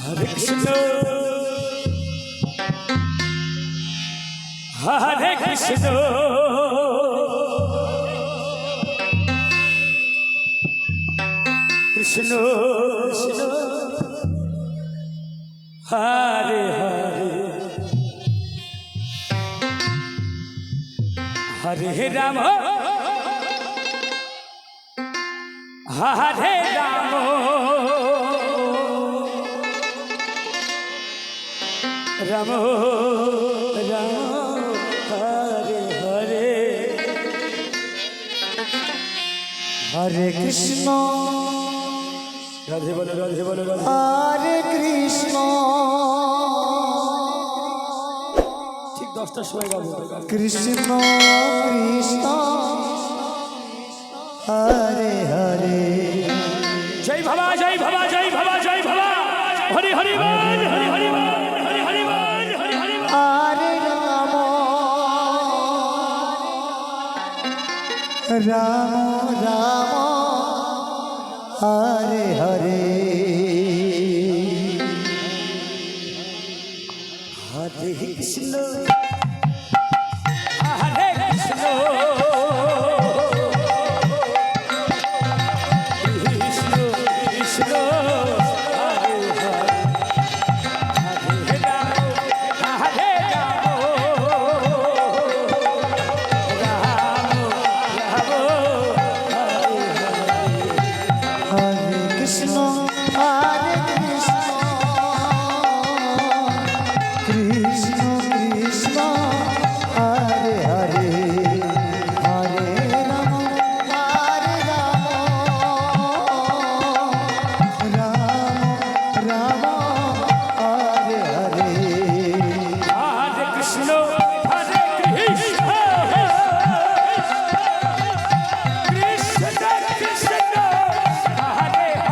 Hare Krishna, Hare Krishna, Krishna Krishna, Hare Hare, Hare Rama, Hare Rama, Rama Rama, Hare Hare, Hare Krishna, Radhe bolo Radhe bolo Radhe, Hare Krishna, ঠিক 10টার সময় গাবো Krishna Krishna, Hare Hare, জয় বাবা জয় বাবা জয় বাবা জয় বাবা, হরি হরি বল হরি হরি বল হরি হরি বল হরি হরি বল, হরে রাম রাম রাম হরে হরে, হরে কৃষ্ণ হরে কৃষ্ণ, কৃষ্ণ কৃষ্ণ হরে হরে, হরে রাম হরে রাম, রাম রাম হরে হরে, হরে কৃষ্ণ হরে কৃষ্ণ, কৃষ্ণ কৃষ্ণ হরে হরে, হরে রাম হরে রাম, রাম রাম হরে হরে, হরে কৃষ্ণ হরে কৃষ্ণ, কৃষ্ণ কৃষ্ণ হরে হরে,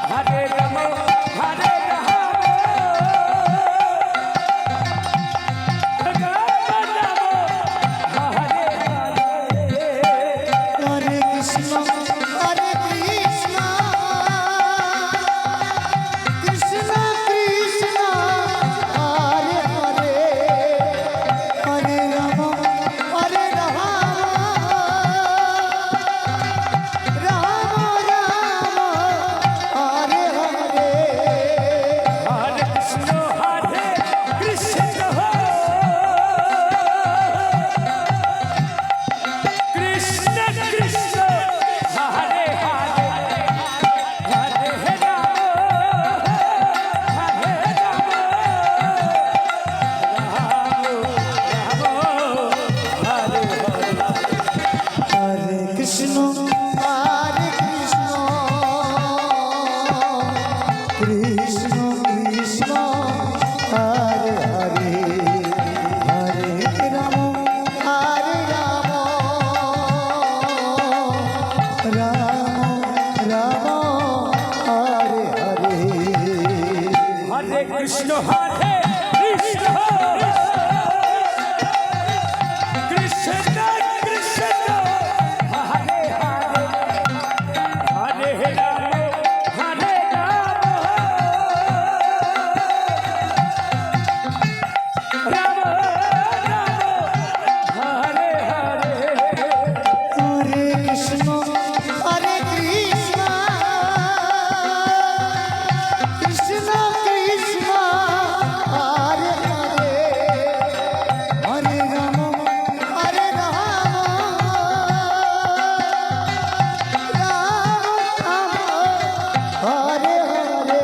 হরে রাম হরে রাম, রাম রাম হরে হরে, হরে কৃষ্ণ হরে কৃষ্ণ, কৃষ্ণ কৃষ্ণ হরে হরে, হরে রাম হরে রাম, রাম রাম হরে হরে, হরে কৃষ্ণ হরে কৃষ্ণ, কৃষ্ণ কৃষ্ণ হরে হরে, হরে রাম হরে রাম, রাম রাম হরে হরে, হরে কৃষ্ণ হরে কৃষ্ণ, কৃষ্ণ কৃষ্ণ হরে হরে, হরে রাম হরে রাম, রাম রাম হরে হরে, হরে কৃষ্ণ হরে কৃষ্ণ, কৃষ্ণ কৃষ্ণ হরে হরে, হরে রাম হরে রাম, রাম রাম হরে হরে, হরে কৃষ্ণ হরে কৃষ্ণ, কৃষ্ণ কৃষ্ণ হরে হরে, হরে রাম হরে রাম, রাম রাম হরে হরে,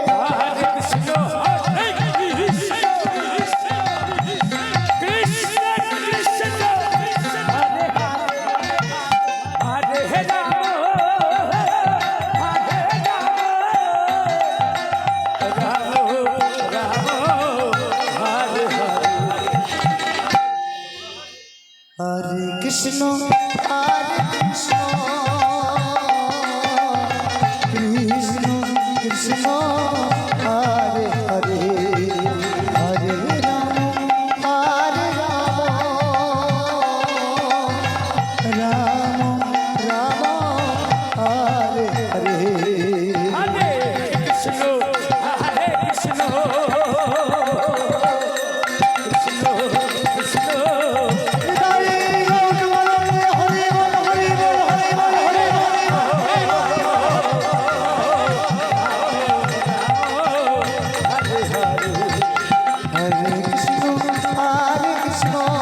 হরে কৃষ্ণ হরে কৃষ্ণ, কৃষ্ণ কৃষ্ণ হরে হরে, হরে রাম হরে রাম, রাম রাম হরে হরে, হরে কৃষ্ণ হরে কৃষ্ণ, কৃষ্ণ কৃষ্ণ হরে হরে, হরে রাম হরে রাম, রাম রাম হরে হরে, হরে কৃষ্ণ হরে কৃষ্ণ কৃষ্ণ কৃষ্ণ হরি বল হরি বল হরি বল হরি বল হরি বল হরে কৃষ্ণ